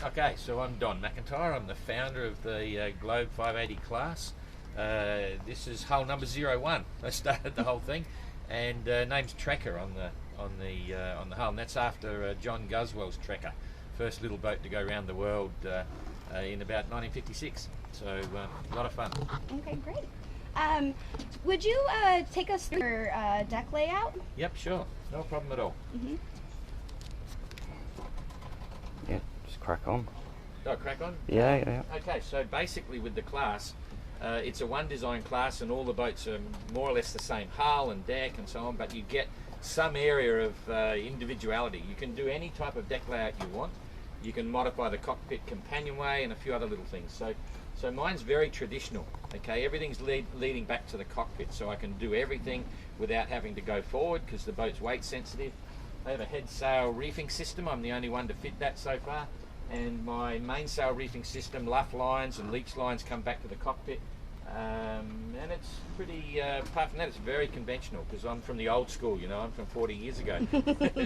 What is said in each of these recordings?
Okay, so I'm Don McIntyre. I'm the founder of the Globe 580 class. This is hull number 01. I started the whole thing, and name's TREKKA on the hull, and that's after John Guswell's TREKKA, first little boat to go around the world in about 1956. So a lot of fun. Okay, great. Would you take us through your deck layout? Yep, sure, no problem at all. Mm-hmm. Yeah, just crack on. Oh, crack on? Yeah. Okay, so basically with the class, it's a one design class and all the boats are more or less the same hull and deck and so on, but you get some area of individuality. You can do any type of deck layout you want. You can modify the cockpit companionway and a few other little things. So mine's very traditional, okay? Everything's leading back to the cockpit, so I can do everything without having to go forward because the boat's weight sensitive. I have a head sail reefing system. I'm the only one to fit that so far. And my mainsail reefing system, luff lines and leech lines come back to the cockpit. And it's pretty, apart from that, it's very conventional because I'm from the old school, you know, I'm from 40 years ago.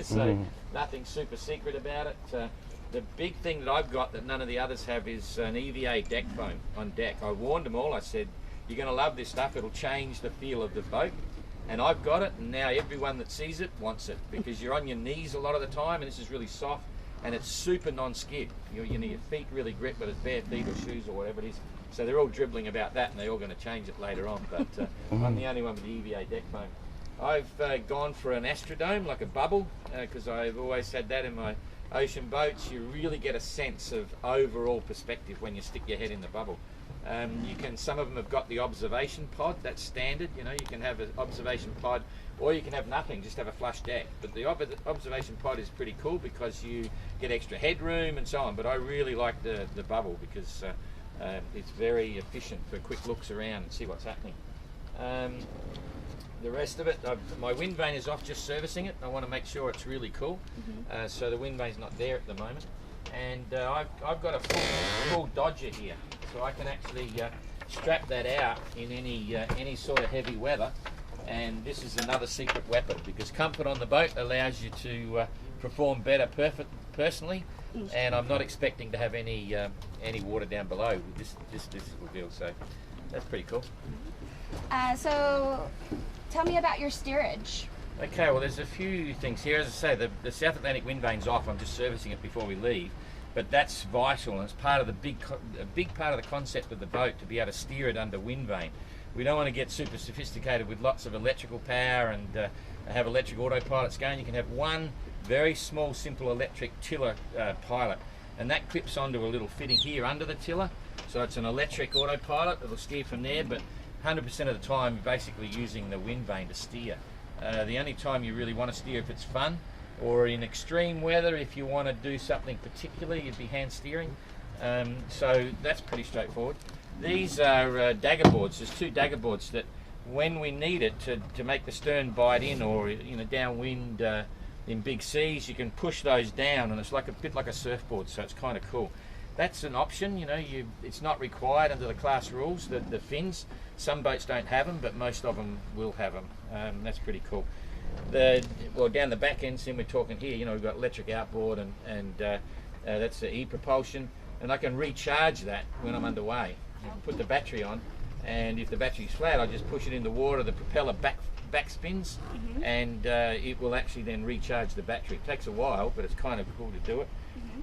So nothing super secret about it. The big thing that I've got that none of the others have is an EVA deck foam on deck. I warned them all, I said, you're going to love this stuff, it'll change the feel of the boat. And I've got it, and now everyone that sees it wants it because you're on your knees a lot of the time, and this is really soft, and it's super non-skid. Your feet really grip, but it's bare feet or shoes or whatever it is. So they're all dribbling about that, and they're all going to change it later on. But I'm the only one with the EVA deck foam. I've gone for an astrodome, like a bubble, because I've always had that in my ocean boats. You really get a sense of overall perspective when you stick your head in the bubble. Some of them have got the observation pod, that's standard, you know, you can have an observation pod or you can have nothing, just have a flush deck. But the observation pod is pretty cool because you get extra headroom and so on, but I really like the bubble because it's very efficient for quick looks around and see what's happening. The rest of it, my wind vane is off, just servicing it. I want to make sure it's really cool, so the wind vane's not there at the moment. And I've got a full dodger here, so I can actually strap that out in any sort of heavy weather. And this is another secret weapon because comfort on the boat allows you to perform better personally. And I'm not expecting to have any water down below with this little deal, so that's pretty cool. So tell me about your steerage. Okay, well there's a few things here. As I say, the South Atlantic wind vane's off. I'm just servicing it before we leave, but that's vital and it's part of a big part of the concept of the boat to be able to steer it under wind vane. We don't want to get super sophisticated with lots of electrical power and have electric autopilots going. You can have one very small, simple electric tiller pilot, and that clips onto a little fitting here under the tiller. So it's an electric autopilot. It'll steer from there, but 100% of the time you're basically using the wind vane to steer. The only time you really want to steer if it's fun, or in extreme weather if you want to do something particular, you'd be hand steering. So that's pretty straightforward. These are dagger boards. There's two dagger boards that when we need it to make the stern bite in, or downwind in big seas, you can push those down and it's like a bit like a surfboard, so it's kind of cool. That's an option, it's not required under the class rules, the fins. Some boats don't have them, but most of them will have them. That's pretty cool. Down the back end, we're talking here, we've got electric outboard and that's the propulsion, and I can recharge that when I'm underway. You can put the battery on, and if the battery's flat, I just push it in the water, the propeller back spins, and it will actually then recharge the battery. It takes a while, but it's kind of cool to do it.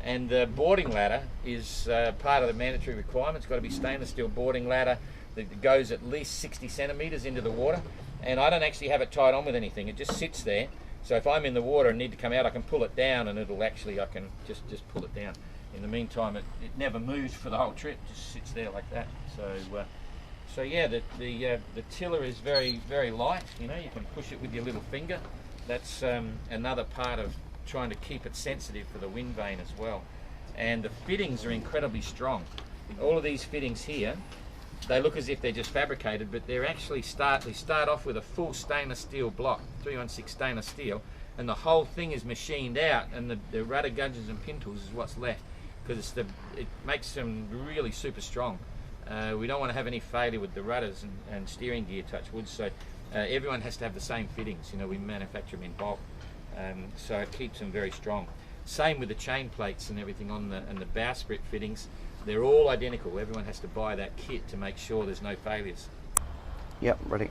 And the boarding ladder is part of the mandatory requirement. It's got to be stainless steel boarding ladder that goes at least 60 centimetres into the water. And I don't actually have it tied on with anything. It just sits there. So if I'm in the water and need to come out, I can pull it down, and I can just pull it down. In the meantime, it never moves for the whole trip. It just sits there like that. So yeah, the tiller is very, very light. You can push it with your little finger. That's another part of trying to keep it sensitive for the wind vane as well. And the fittings are incredibly strong. All of these fittings here, they look as if they're just fabricated, but they're actually they start off with a full stainless steel block, 316 stainless steel, and the whole thing is machined out, and the rudder gudgeons and pintles is what's left, because it makes them really super strong. We don't want to have any failure with the rudders and steering gear, touch wood, so everyone has to have the same fittings. We manufacture them in bulk, so it keeps them very strong. Same with the chain plates and everything on the bowsprit fittings. They're all identical. Everyone has to buy that kit to make sure there's no failures. Yep, ready.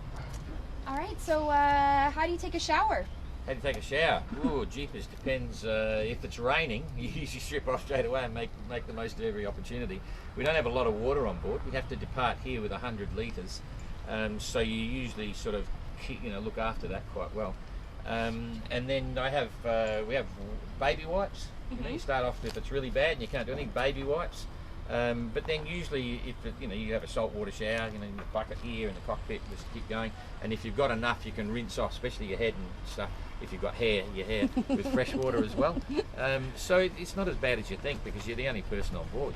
All right. So how do you take a shower? How to take a shower? Ooh, jeepers, depends. If it's raining, you usually strip off straight away and make the most of every opportunity. We don't have a lot of water on board. We have to depart here with 100 litres, so you usually sort of look after that quite well. And then we have baby wipes. You start off if it's really bad and you can't do anything, baby wipes. But then usually if you have a saltwater shower, in the bucket here in the cockpit, just keep going. And if you've got enough, you can rinse off, especially your head and stuff. If you've got your hair with fresh water as well. So it's not as bad as you think because you're the only person on board,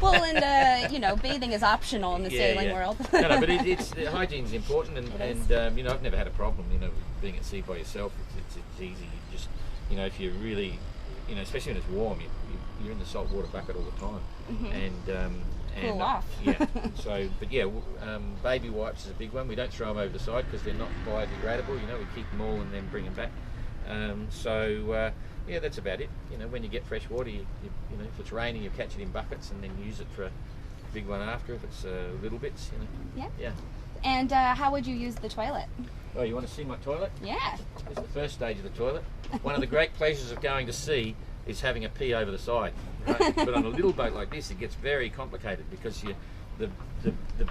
Well, and bathing is optional in the sailing world. No, but hygiene's important, and I've never had a problem, being at sea by yourself. It's easy. You just, if you're really, especially when it's warm, you're in the salt water bucket all the time, and cool off. So, but baby wipes is a big one. We don't throw them over the side because they're not biodegradable. We keep them all and then bring them back. That's about it. When you get fresh water, if it's raining, you catch it in buckets and then use it for a big one after. If it's little bits, Yeah. And how would you use the toilet? Oh, you want to see my toilet? Yeah. This is the first stage of the toilet. One of the great pleasures of going to sea is having a pee over the side. Right? But on a little boat like this, it gets very complicated because the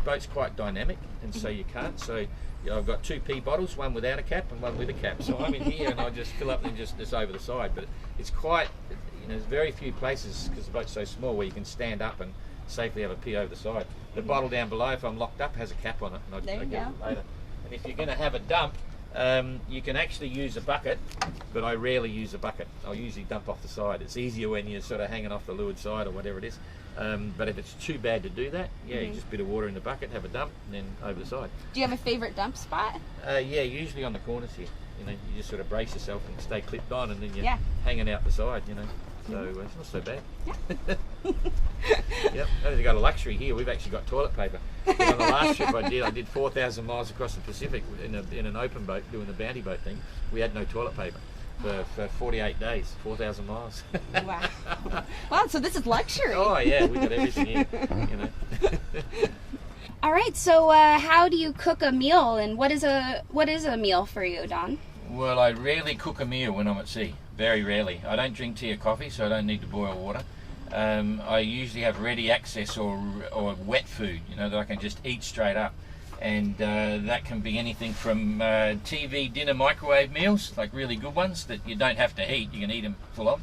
boat's quite dynamic, and so you can't. So I've got 2 pee bottles, one without a cap and one with a cap. So I'm in here and I just fill up and just over the side. But it's quite, there's very few places because the boat's so small where you can stand up and safely have a pee over the side. The bottle down below, if I'm locked up, has a cap on it, and I get it later. And if you're going to have a dump, you can actually use a bucket, but I rarely use a bucket. I'll usually dump off the side. It's easier when you're sort of hanging off the leeward side or whatever it is. But if it's too bad to do that, you just a bit of water in the bucket, have a dump, and then over the side. Do you have a favourite dump spot? Usually on the corners here. You just sort of brace yourself and stay clipped on, and then you're hanging out the side, So it's not so bad. Yep. We've got a luxury here. We've actually got toilet paper. On the last trip I did 4,000 miles across the Pacific in an open boat doing the bounty boat thing. We had no toilet paper for 48 days, 4,000 miles. Wow. Wow, so this is luxury. Oh yeah, we got everything here. All right, so how do you cook a meal, and what is a meal for you, Don? Well, I rarely cook a meal when I'm at sea. Very rarely. I don't drink tea or coffee, so I don't need to boil water. I usually have ready access or wet food, that I can just eat straight up. And that can be anything from TV, dinner, microwave meals, like really good ones that you don't have to heat. You can eat them full on.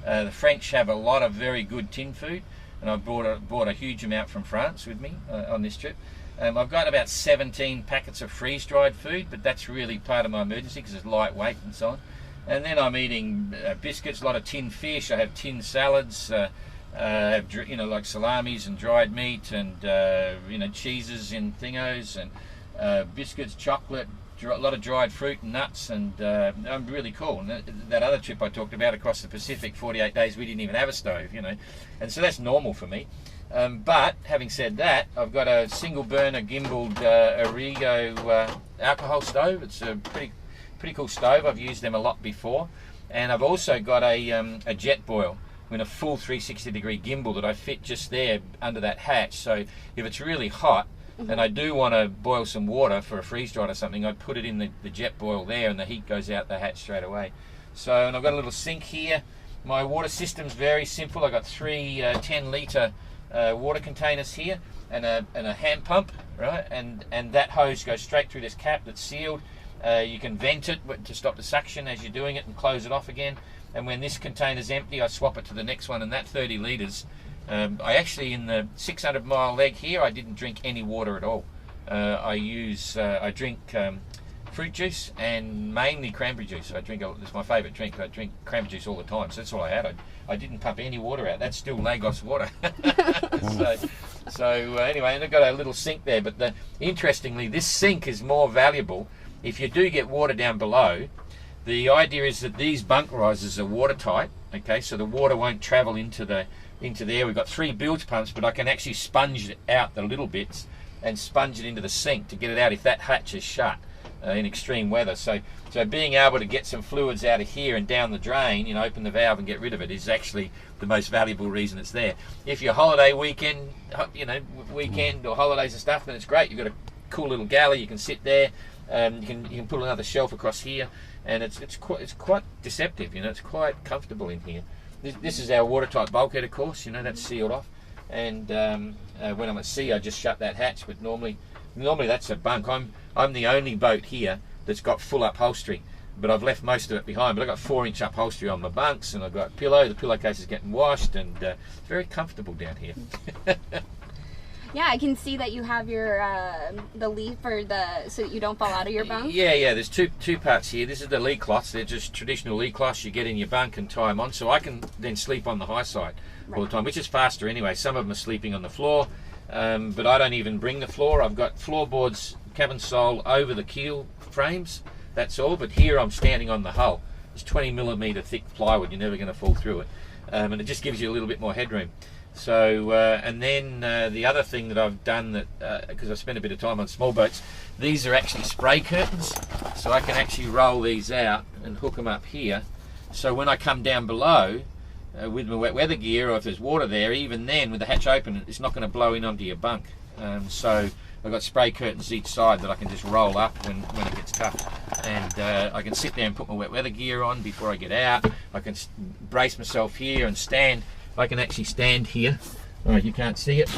The French have a lot of very good tin food, and I brought a huge amount from France with me on this trip. I've got about 17 packets of freeze-dried food, but that's really part of my emergency because it's lightweight and so on. And then I'm eating biscuits, a lot of tin fish. I have tin salads, I have like salamis and dried meat, and cheeses in thingos, and biscuits, chocolate, a lot of dried fruit and nuts, and I'm really cool. And that other trip I talked about across the Pacific, 48 days, we didn't even have a stove, and so that's normal for me. But having said that, I've got a single burner gimbaled Origo alcohol stove. It's a pretty cool stove. I've used them a lot before, and I've also got a jet boil with a full 360 degree gimbal that I fit just there under that hatch. So if it's really hot and I do want to boil some water for a freeze dried or something, I put it in the jet boil there, and the heat goes out the hatch straight away. So, and I've got a little sink here. My water system's very simple. I've got 3 10-litre water containers here, and a hand pump, right? And that hose goes straight through this cap that's sealed. You can vent it to stop the suction as you're doing it and close it off again. And when this container's empty, I swap it to the next one, and that 30 litres. I actually, in the 600-mile leg here, I didn't drink any water at all. I drink fruit juice and mainly cranberry juice. It's my favourite drink. I drink cranberry juice all the time, so that's all I had. I didn't pump any water out. That's still Lagos water. So anyway, and I've got a little sink there. But interestingly, this sink is more valuable if you do get water down below. The idea is that these bunk risers are watertight, okay, so the water won't travel into there. We've got 3 bilge pumps, but I can actually sponge out the little bits and sponge it into the sink to get it out if that hatch is shut. in extreme weather. So being able to get some fluids out of here and down the drain, open the valve and get rid of it is actually the most valuable reason it's there. If your holiday weekend, weekend or holidays and stuff, then it's great. You've got a cool little galley, you can sit there, you can put another shelf across here, and it's quite deceptive. It's quite comfortable in here. This is our watertight bulkhead, of course. That's sealed off, and when I'm at sea, I just shut that hatch. But normally that's a bunk. I'm the only boat here that's got full upholstery, but I've left most of it behind. But I've got 4-inch upholstery on my bunks, and I've got pillow. The pillowcase is getting washed, and it's very comfortable down here. Yeah, I can see that you have your the leaf so that you don't fall out of your bunk. Yeah. There's two parts here. This is the lee cloths. They're just traditional lee cloths you get in your bunk and tie them on. So I can then sleep on the high side all the time, which is faster anyway. Some of them are sleeping on the floor, but I don't even bring the floor. I've got floorboards, cabin sole over the keel frames. That's all. But here I'm standing on the hull. It's 20mm thick plywood. You're never going to fall through it, and it just gives you a little bit more headroom. So, and then the other thing that I've done, that because I spent a bit of time on small boats, these are actually spray curtains. So I can actually roll these out and hook them up here. So when I come down below with my wet weather gear, or if there's water there, even then with the hatch open, it's not going to blow in onto your bunk. So I've got spray curtains each side that I can just roll up when it gets tough. And I can sit there and put my wet weather gear on before I get out. I can brace myself here and stand. I can actually stand here. Oh, you can't see it,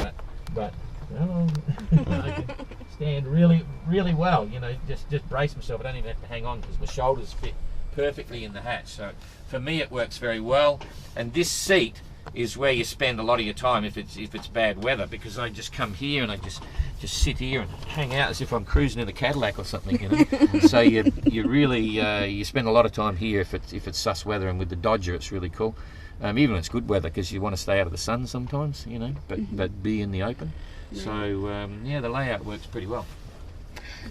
but I can stand really, really well. Just brace myself. I don't even have to hang on because my shoulders fit perfectly in the hatch. So for me, it works very well. And this seat is where you spend a lot of your time if it's bad weather, because I just come here and I just sit here and hang out as if I'm cruising in a Cadillac or something. So you really you spend a lot of time here if it's sus weather, and with the Dodger, it's really cool. Even when it's good weather, because you want to stay out of the sun sometimes, but be in the open. Yeah. So the layout works pretty well.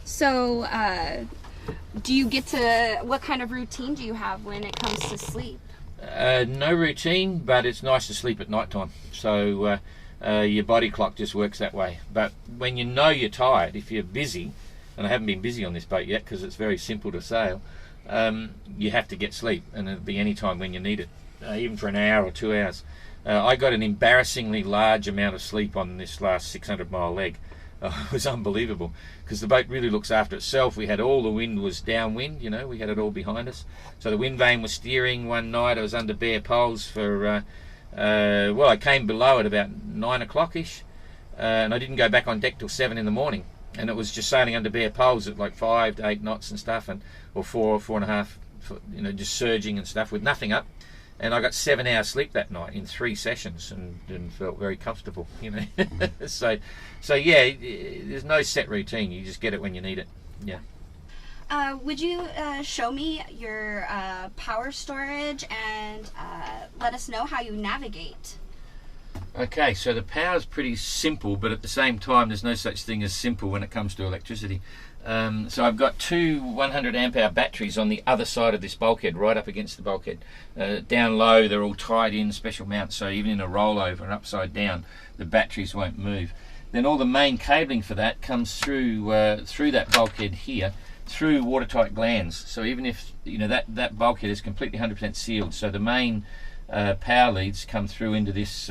So do you get to, what kind of routine do you have when it comes to sleep? No routine, but it's nice to sleep at night time. So your body clock just works that way. But when you're tired, if you're busy, and I haven't been busy on this boat yet because it's very simple to sail, you have to get sleep, and it'll be any time when you need it. Even for an hour or 2 hours. I got an embarrassingly large amount of sleep on this last 600-mile leg. It was unbelievable, because the boat really looks after itself. We had all the wind was downwind, we had it all behind us. So the wind vane was steering one night. I was under bare poles for, I came below at about 9 o'clock-ish, and I didn't go back on deck till 7 in the morning. And it was just sailing under bare poles at like 5 to 8 knots and stuff, or 4.5, just surging and stuff with nothing up. And I got 7 hours sleep that night in 3 sessions, and felt very comfortable, So yeah, there's no set routine. You just get it when you need it. Yeah. Would you show me your power storage and let us know how you navigate? Okay, so the power's pretty simple, but at the same time, there's no such thing as simple when it comes to electricity. So I've got two 100 amp hour batteries on the other side of this bulkhead, right up against the bulkhead. Down low, they're all tied in special mounts, so even in a rollover and upside down, the batteries won't move. Then all the main cabling for that comes through that bulkhead here, through watertight glands. So even if that bulkhead is completely 100% sealed, so the main power leads come through into this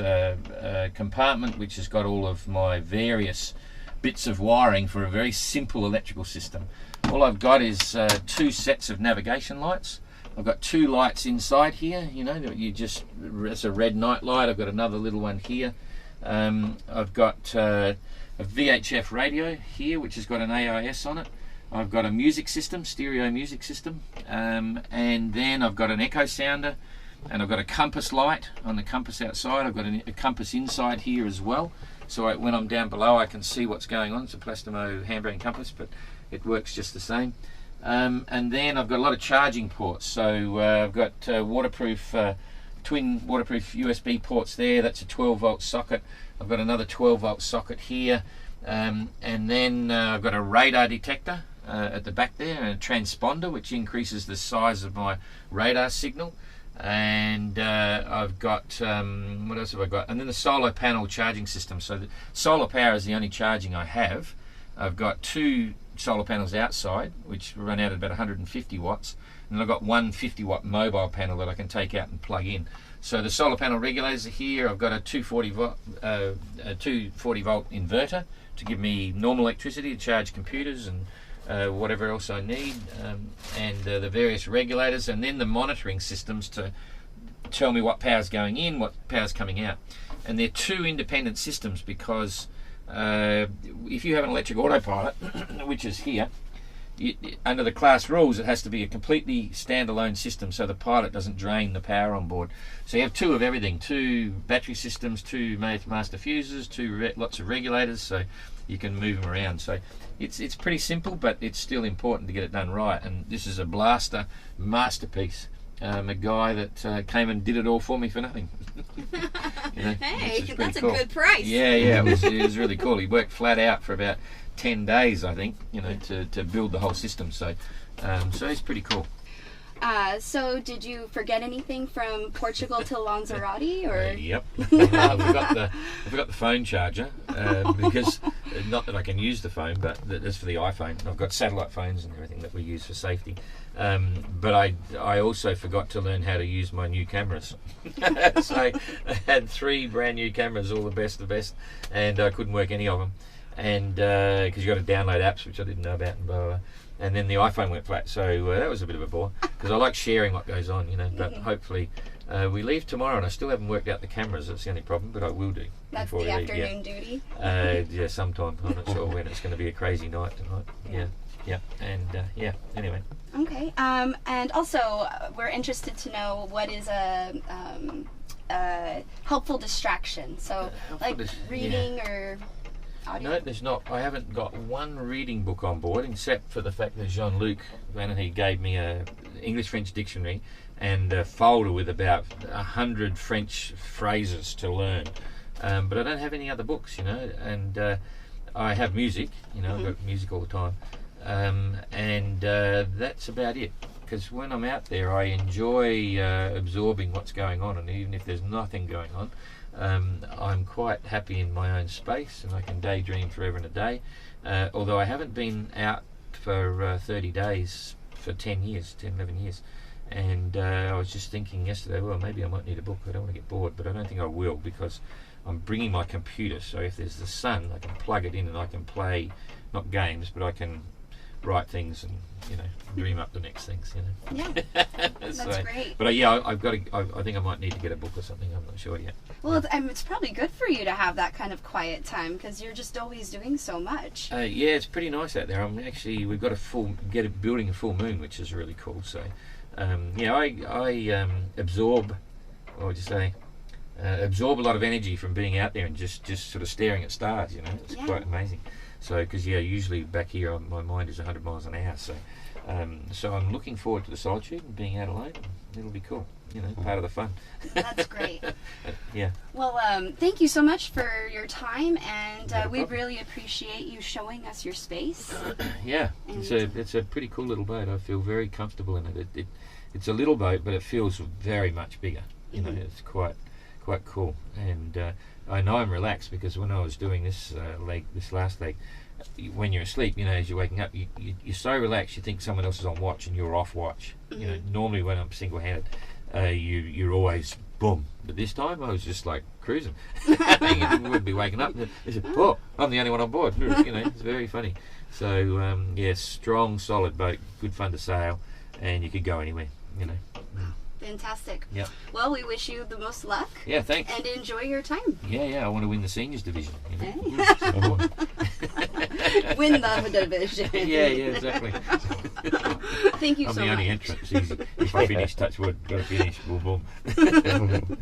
compartment, which has got all of my various bits of wiring for a very simple electrical system. All I've got is 2 sets of navigation lights. I've got 2 lights inside here, it's a red night light. I've got another little one here. I've got a VHF radio here, which has got an AIS on it. I've got a music system, stereo music system, and then I've got an echo sounder, and I've got a compass light on the compass outside. I've got a compass inside here as well. So when I'm down below, I can see what's going on. It's a Plastimo handbrake compass, but it works just the same. And then I've got a lot of charging ports. So I've got waterproof, twin waterproof USB ports there. That's a 12-volt socket. I've got another 12-volt socket here. And then I've got a radar detector at the back there, and a transponder, which increases the size of my radar signal. And I've got what else have I got? And then the solar panel charging system. So the solar power is the only charging I have. I've got 2 solar panels outside, which run out at about 150 watts, and I've got one 50-watt mobile panel that I can take out and plug in. So the solar panel regulators are here. I've got a 240 volt inverter to give me normal electricity to charge computers and whatever else I need, and the various regulators, and then the monitoring systems to tell me what power's going in, what power's coming out. And they're 2 independent systems because if you have an electric autopilot, which is here, under the class rules, it has to be a completely standalone system so the pilot doesn't drain the power on board. So you have 2 of everything, 2 battery systems, 2 master fuses, 2 lots of regulators, so you can move them around. So it's pretty simple, but it's still important to get it done right. And this is a blaster masterpiece. A guy that came and did it all for me for nothing. You know, hey, that's cool. A good price. Yeah, it was really cool. He worked flat out for about 10 days, I think, you know, to build the whole system. So it's pretty cool. So did you forget anything from Portugal to Lanzarote, or? Yep. I forgot the phone charger because not that I can use the phone, but that's for the iPhone. I've got satellite phones and everything that we use for safety. But I also forgot to learn how to use my new cameras. So I had 3 brand new cameras, all the best, and I couldn't work any of them. And because you got to download apps, which I didn't know about, and blah, blah, blah. And then the iPhone went flat, so that was a bit of a bore because I like sharing what goes on, you know. But hopefully we leave tomorrow, and I still haven't worked out the cameras. That's the only problem, but I will do. That's the afternoon duty. Yeah, sometime. I'm not sure when. It's going to be a crazy night tonight. Yeah. And anyway. Okay. And also, we're interested to know what is a helpful distraction. So, reading or audio? No, there's not. I haven't got one reading book on board, except for the fact that Jean-Luc Vanity gave me a English-French dictionary and a folder with about 100 French phrases to learn. But I don't have any other books, you know, and I have music, you know. I've got music all the time. And that's about it, because when I'm out there I enjoy absorbing what's going on, and even if there's nothing going on, I'm quite happy in my own space, and I can daydream forever and a day, although I haven't been out for 30 days for 11 years, and I was just thinking yesterday, well, maybe I might need a book. I don't want to get bored, but I don't think I will, because I'm bringing my computer, so if there's the sun I can plug it in and I can play, not games, but I can write things and, you know, dream up the next things, you know. Yeah, that's great. But I think I might need to get a book or something. I'm not sure yet. Well, it's probably good for you to have that kind of quiet time, because you're just always doing so much. Yeah, it's pretty nice out there. We've got building a full moon, which is really cool. So I absorb, what would you say? Absorb a lot of energy from being out there and just sort of staring at stars, you know. It's quite amazing. So, because usually back here my mind is 100 miles an hour. So, so I'm looking forward to the solitude and being out alone. It'll be cool, you know, part of the fun. That's great. Yeah. Well, thank you so much for your time, and we really appreciate you showing us your space. Yeah, it's a pretty cool little boat. I feel very comfortable in it. It's a little boat, but it feels very much bigger. You know, it's quite cool, and I know I'm relaxed, because when I was doing this last leg, when you're asleep, you know, as you're waking up, you're so relaxed, you think someone else is on watch and you're off watch. You know, normally when I'm single-handed, you're always boom. But this time I was just like cruising. You would be waking up and they said, "Oh, I'm the only one on board." You know, it's very funny. So strong, solid boat, good fun to sail, and you could go anywhere. You know. Fantastic. Yeah. Well, we wish you the most luck. Yeah, thanks. And enjoy your time. Yeah. I want to win the seniors division. You know? Hey. Win the division. Yeah, exactly. Thank you so much. I'm the only entrant. It's easy. If I finish, touch wood. Got to finish. Boom, boom.